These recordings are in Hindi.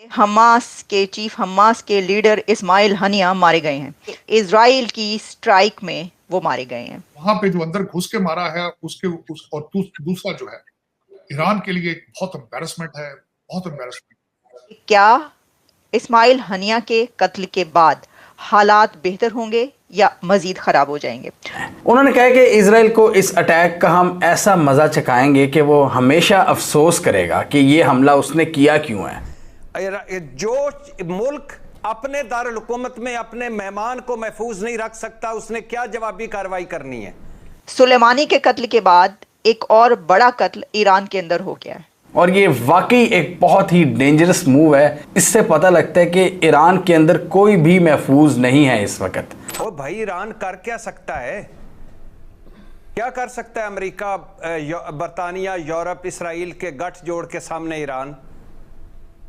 हमास के चीफ हमास के लीडर इस्माइल हनिया मारे गए हैं। इजराइल की स्ट्राइक में वो मारे गए हैं। वहां पे जो अंदर घुस के मारा है और दूसरा जो है ईरान के लिए बहुत एम्बैरेसमेंट है, बहुत एम्बैरेसमेंट। क्या इस्माइल हनिया के कत्ल के बाद हालात बेहतर होंगे या मजीद खराब हो जाएंगे? उन्होंने कहा कि इजराइल को इस अटैक का हम ऐसा मजा चखाएंगे कि वो हमेशा अफसोस करेगा कि ये हमला उसने किया क्यों है। जो मुल्क अपने दारुल हुकूमत में अपने मेहमान को महफूज नहीं रख सकता, उसने क्या जवाबी कार्रवाई करनी है। सुलेमानी के कत्ल के बाद एक और बड़ा कत्ल ईरान के अंदर हो गया है और ये वाकई एक बहुत ही डेंजरस मूव है। इससे पता लगता है कि ईरान के अंदर कोई भी महफूज नहीं है इस वक्त। ओ भाई, ईरान कर क्या सकता है? क्या कर सकता है अमेरिका, बरतानिया, यूरोप, इसराइल के गठजोड़ के सामने ईरान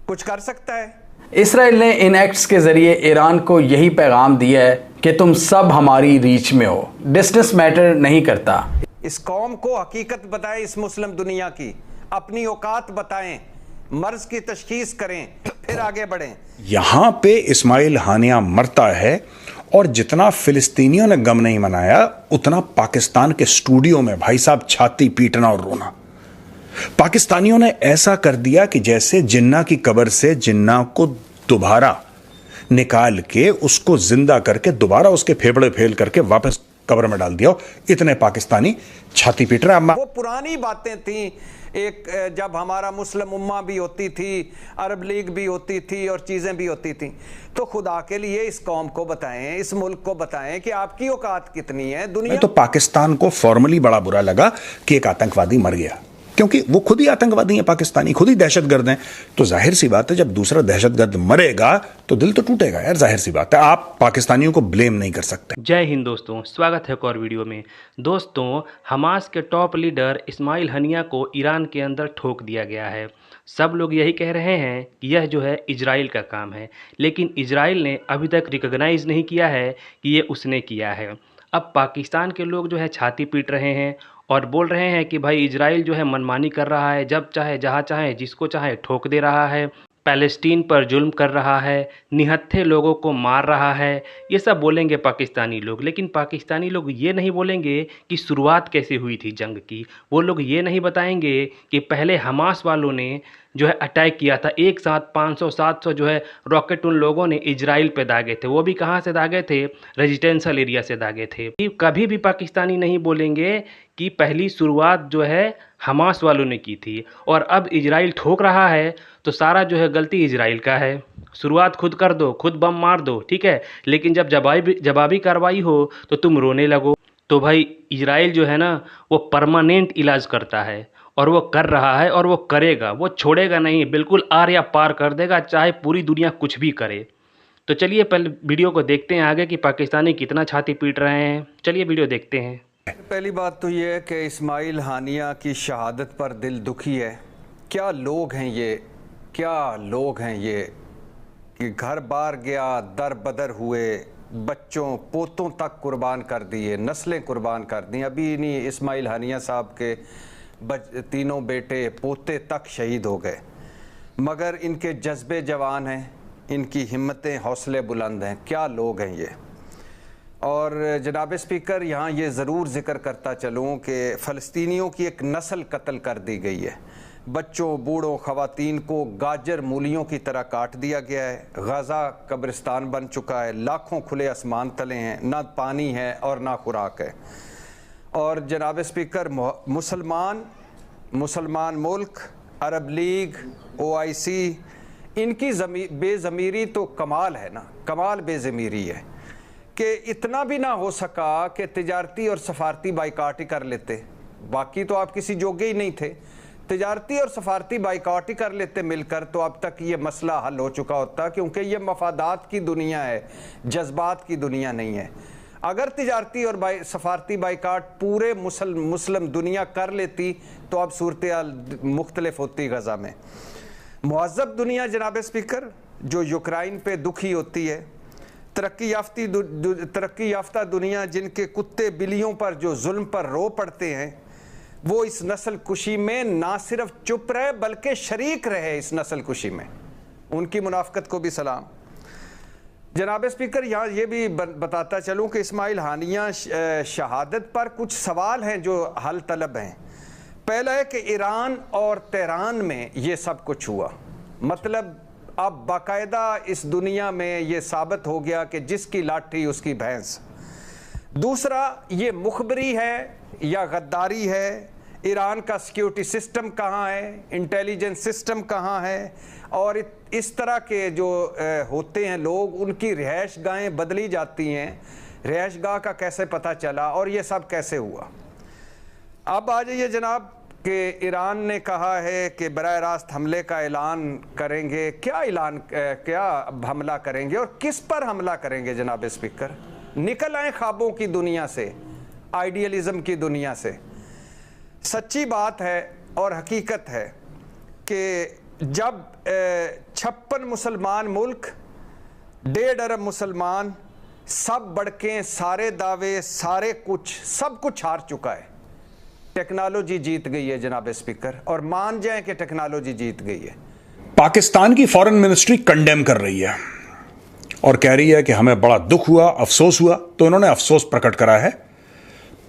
कुछ कर सकता है? इसराइल ने इन एक्ट्स के जरिए ईरान को यही पैगाम दिया है कि तुम सब हमारी रीच में हो, डिस्टेंस मैटर नहीं करता। इस कौम को हकीकत बताएं, इस मुस्लिम दुनिया की अपनी औकात बताएं, मर्ज की तशखीस करें, फिर आगे बढ़ें। यहां पे इस्माइल हानिया मरता है और जितना फिलिस्तीनियों ने गम नहीं मनाया उतना पाकिस्तान के स्टूडियो में भाई साहब छाती पीटना और रोना। पाकिस्तानियों ने ऐसा कर दिया कि जैसे जिन्ना की कब्र से जिन्ना को दोबारा निकाल के उसको जिंदा करके दोबारा उसके फेफड़े फेल करके वापस कब्र में डाल दिया। इतने पाकिस्तानी छाती पीट रहे हैं। वो पुरानी बातें थी, एक जब हमारा मुस्लिम उम्मा भी होती थी, अरब लीग भी होती थी और चीजें भी होती थी। तो खुदा के लिए इस कौम को बताएं, इस मुल्क को बताएं कि आपकी औकात कितनी है दुनिया। तो पाकिस्तान को फॉर्मली बड़ा बुरा लगा कि एक आतंकवादी मर गया, क्योंकि वो खुद ही आतंकवादी हैं, पाकिस्तानी खुद ही दहशतगर्द हैं। तो जाहिर सी बात है जब दूसरा दहशतगर्द मरेगा तो दिल तो टूटेगा यार, जाहिर सी बात है। आप पाकिस्तानियों को ब्लेम नहीं कर सकते। जय हिंद दोस्तों, स्वागत है एक और वीडियो में। दोस्तों, हमास के टॉप लीडर इस्माइल हनिया को ईरान के अंदर ठोक दिया गया है। सब लोग यही कह रहे हैं कि यह जो है इजराइल का काम है, लेकिन इजराइल ने अभी तक रिकॉग्नाइज नहीं किया है कि ये उसने किया है। अब पाकिस्तान के लोग जो है छाती पीट रहे हैं और बोल रहे हैं कि भाई इजराइल जो है मनमानी कर रहा है, जब चाहे जहाँ चाहे जिसको चाहे ठोक दे रहा है, पैलेस्टीन पर जुल्म कर रहा है, निहत्थे लोगों को मार रहा है। ये सब बोलेंगे पाकिस्तानी लोग, लेकिन पाकिस्तानी लोग ये नहीं बोलेंगे कि शुरुआत कैसे हुई थी जंग की। वो लोग ये नहीं बताएंगे कि पहले हमास वालों ने जो है अटैक किया था, एक साथ 500-700 जो है रॉकेट उन लोगों ने इजराइल पे दागे थे। वो भी कहाँ से दागे थे? रेजिडेंशियल एरिया से दागे थे। कभी भी पाकिस्तानी नहीं बोलेंगे कि पहली शुरुआत जो है हमास वालों ने की थी और अब इजराइल ठोक रहा है तो सारा जो है गलती इजराइल का है। शुरुआत खुद कर दो, खुद बम मार दो, ठीक है, लेकिन जब जवाबी कार्रवाई हो तो तुम रोने लगो। तो भाई इजराइल जो है ना वो परमानेंट इलाज करता है और वो कर रहा है और वो करेगा, वो छोड़ेगा नहीं, बिल्कुल आर या पार कर देगा, चाहे पूरी दुनिया कुछ भी करे। तो चलिए पहले वीडियो को देखते हैं आगे कि पाकिस्तानी कितना छाती पीट रहे हैं। चलिए वीडियो देखते हैं। पहली बात तो ये है कि इस्माइल हानिया की शहादत पर दिल दुखी है। क्या लोग हैं ये, क्या लोग हैं ये कि घर बार गया, दर बदर हुए, बच्चों पोतों तक कुर्बान कर दिए, नस्लें कुर्बान कर दी। अभी नहीं इस्माइल हानिया साहब के तीनों बेटे पोते तक शहीद हो गए, मगर इनके जज्बे जवान हैं, इनकी हिम्मतें हौसले बुलंद हैं। क्या लोग हैं ये। और जनाब स्पीकर, यहाँ ये ज़रूर ज़िक्र करता चलूँ कि फ़लस्तीनियों की एक नस्ल कत्ल कर दी गई है। बच्चों, बूढ़ों, ख़वातीन को गाजर मूलियों की तरह काट दिया गया है। गज़ा कब्रिस्तान बन चुका है, लाखों खुले आसमान तले हैं, ना पानी है और ना खुराक है। और जनाब स्पीकर, मुसलमान मुल्क, अरब लीग, OIC, इनकी बेज़मीरी तो कमाल है ना, कमाल बेज़मीरी है कि इतना भी ना हो सका कि तिजारती और सफारती बाइकाट ही कर लेते। बाकी तो आप किसी जोगे ही नहीं थे, तिजारती और सफारती बाइकाट ही कर लेते मिलकर, तो अब तक ये मसला हल हो चुका होता, क्योंकि ये मफादात की दुनिया है, जज्बात की दुनिया नहीं है। अगर तिजारती और सफारती बाइकाट पूरे मुस्लिम दुनिया कर लेती तो अब सूरत मुख्तलिफ होती। गज़ा में मुअज़्ज़ब दुनिया जनाब स्पीकर जो यूक्रेन पे दुखी होती है, तरक्की याफ्ता दुनिया जिनके कुत्ते बिल्लियों पर जो जुल्म पर रो पड़ते हैं, वो इस नस्ल कुशी में ना सिर्फ चुप रहे बल्कि शरीक रहे इस नस्ल कुशी में। उनकी मुनाफकत को भी सलाम। जनाब स्पीकर, यहाँ ये भी बताता चलूँ कि इस्माइल हानिया शहादत पर कुछ सवाल हैं जो हल तलब हैं। पहला है कि ईरान और तेहरान में ये सब कुछ हुआ, मतलब अब बाकायदा इस दुनिया में ये साबित हो गया कि जिसकी लाठी उसकी भैंस। दूसरा, ये मुखबरी है या गद्दारी है? ईरान का सिक्योरिटी सिस्टम कहाँ है, इंटेलिजेंस सिस्टम कहाँ है, और इस तरह के जो होते हैं लोग, उनकी रिहाइश गाहें बदली जाती हैं, रिहाइश गाह का कैसे पता चला और ये सब कैसे हुआ? अब आ जाइए जनाब कि ईरान ने कहा है कि बराह रास्त हमले का ऐलान करेंगे। क्या हमला करेंगे और किस पर हमला करेंगे? जनाब स्पीकर, निकल आए ख्वाबों की दुनिया से, आइडियलिज्म की दुनिया से। सच्ची बात है और हकीकत है कि जब 56 मुसलमान मुल्क, 1.5 अरब मुसलमान, सब बढ़के, सारे दावे, सारे कुछ, सब कुछ हार चुका है। टेक्नोलॉजी जीत गई है जनाब स्पीकर, और मान जाएं कि टेक्नोलॉजी जीत गई है। पाकिस्तान की फॉरेन मिनिस्ट्री कंडेम कर रही है और कह रही है कि हमें बड़ा दुख हुआ, अफसोस हुआ। तो इन्होंने अफसोस प्रकट करा है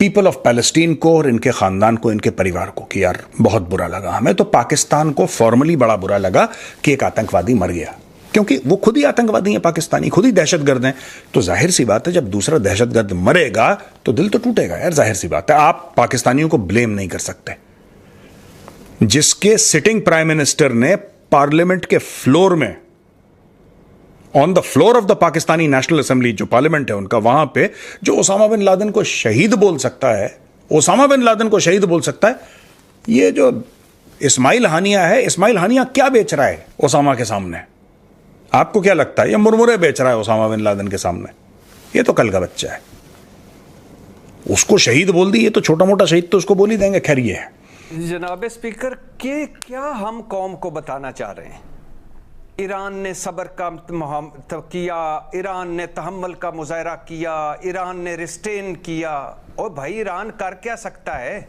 पीपल ऑफ पैलेस्टीन को और इनके खानदान को, इनके परिवार को, कि यार बहुत बुरा लगा हमें। तो पाकिस्तान को फॉर्मली बड़ा बुरा लगा कि एक आतंकवादी मर गया, क्योंकि वो खुद ही आतंकवादी हैं, पाकिस्तानी खुद ही दहशतगर्द हैं। तो जाहिर सी बात है, जब दूसरा दहशतगर्द मरेगा तो दिल तो टूटेगा यार, जाहिर सी बात है। आप पाकिस्तानियों को ब्लेम नहीं कर सकते। जिसके सिटिंग प्राइम मिनिस्टर ने पार्लियामेंट के फ्लोर में, on the floor of the Pakistani national assembly, जो पार्लियामेंट है उनका, वहां पे जो ओसामा बिन लादेन को शहीद बोल सकता है, ओसामा बिन लादेन को शहीद बोल सकता है, ये जो इस्माइल हानिया है, इस्माइल हानिया क्या बेच रहा है ओसामा के सामने? आपको क्या लगता है? ये मुरमुरे बेच रहा है ओसामा बिन लादेन के सामने? ये तो कल का बच्चा है। उसको शहीद बोल दी, ये तो छोटा मोटा शहीद तो उसको बोल ही देंगे। खैर ये है जनाब स्पीकर कि क्या हम कौम को बताना चाह रहे हैं? ईरान ने सब्र का किया, ईरान ने तहम्मुल का मुजाहरा किया, ईरान ने रिस्टेन किया। और भाई ईरान कर क्या सकता है?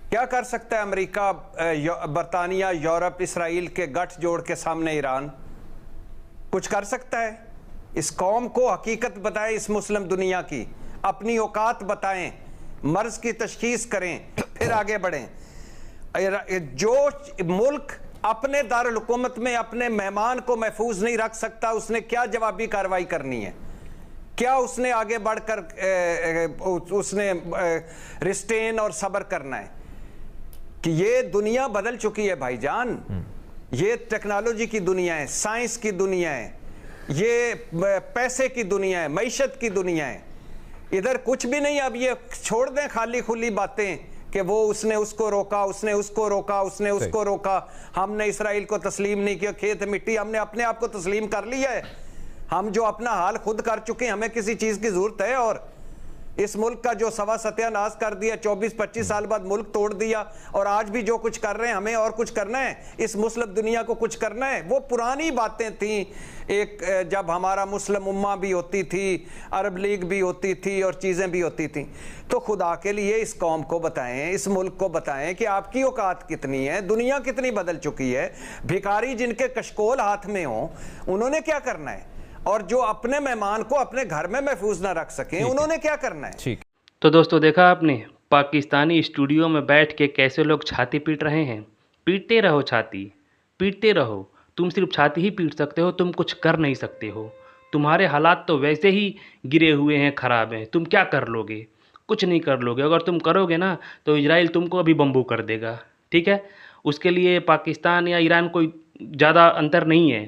क्या कर सकता है अमेरिका, बरतानिया, यूरोप, इसराइल के गठजोड़ के सामने ईरान कुछ कर सकता है? इस कौम को हकीकत बताएं, इस मुस्लिम दुनिया की अपनी औकात बताएं, मर्ज की तशखीस करें, फिर आगे बढ़ें। जो मुल्क अपने दारुल हुकूमत में अपने मेहमान को महफूज नहीं रख सकता, उसने क्या जवाबी कार्रवाई करनी है? क्या उसने आगे बढ़कर उसने रिस्टेन और सब्र करना है? कि ये दुनिया बदल चुकी है भाईजान। ये टेक्नोलॉजी की दुनिया है, साइंस की दुनिया है, ये पैसे की दुनिया है, मईशत की दुनिया है। इधर कुछ भी नहीं। अब ये छोड़ दें खाली खुली बातें कि वो उसने उसको रोका, उसने उसको रोका, उसने उसको रोका, हमने इसराइल को तस्लीम नहीं किया, खेत मिट्टी, हमने अपने आप को तस्लीम कर लिया है। हम जो अपना हाल खुद कर चुके हैं, हमें किसी चीज की जरूरत है? और इस मुल्क का जो सवा सत्यानाश कर दिया, 24-25 साल बाद मुल्क तोड़ दिया, और आज भी जो कुछ कर रहे हैं, हमें और कुछ करना है, इस मुस्लिम दुनिया को कुछ करना है। वो पुरानी बातें थी, एक जब हमारा मुस्लिम उम्मा भी होती थी, अरब लीग भी होती थी और चीज़ें भी होती थी। तो खुदा के लिए इस कौम को बताएं, इस मुल्क को बताएं कि आपकी औकात कितनी है, दुनिया कितनी बदल चुकी है। भिखारी जिनके कशकोल हाथ में हो, उन्होंने क्या करना है? और जो अपने मेहमान को अपने घर में महफूज ना रख सकें, उन्होंने क्या करना है? ठीक। तो दोस्तों देखा आपने पाकिस्तानी स्टूडियो में बैठ के कैसे लोग छाती पीट रहे हैं। पीटते रहो छाती, पीटते रहो। तुम सिर्फ छाती ही पीट सकते हो, तुम कुछ कर नहीं सकते हो। तुम्हारे हालात तो वैसे ही गिरे हुए हैं, ख़राब हैं। तुम क्या कर लोगे? कुछ नहीं कर लोगे। अगर तुम करोगे ना तो इजराइल तुमको अभी बम्बू कर देगा। ठीक है, उसके लिए पाकिस्तान या ईरान कोई ज़्यादा अंतर नहीं है।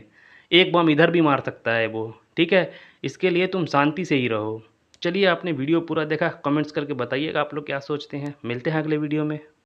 एक बम इधर भी मार सकता है वो। ठीक है, इसके लिए तुम शांति से ही रहो। चलिए, आपने वीडियो पूरा देखा, कमेंट्स करके बताइएगा आप लोग क्या सोचते हैं। मिलते हैं अगले वीडियो में।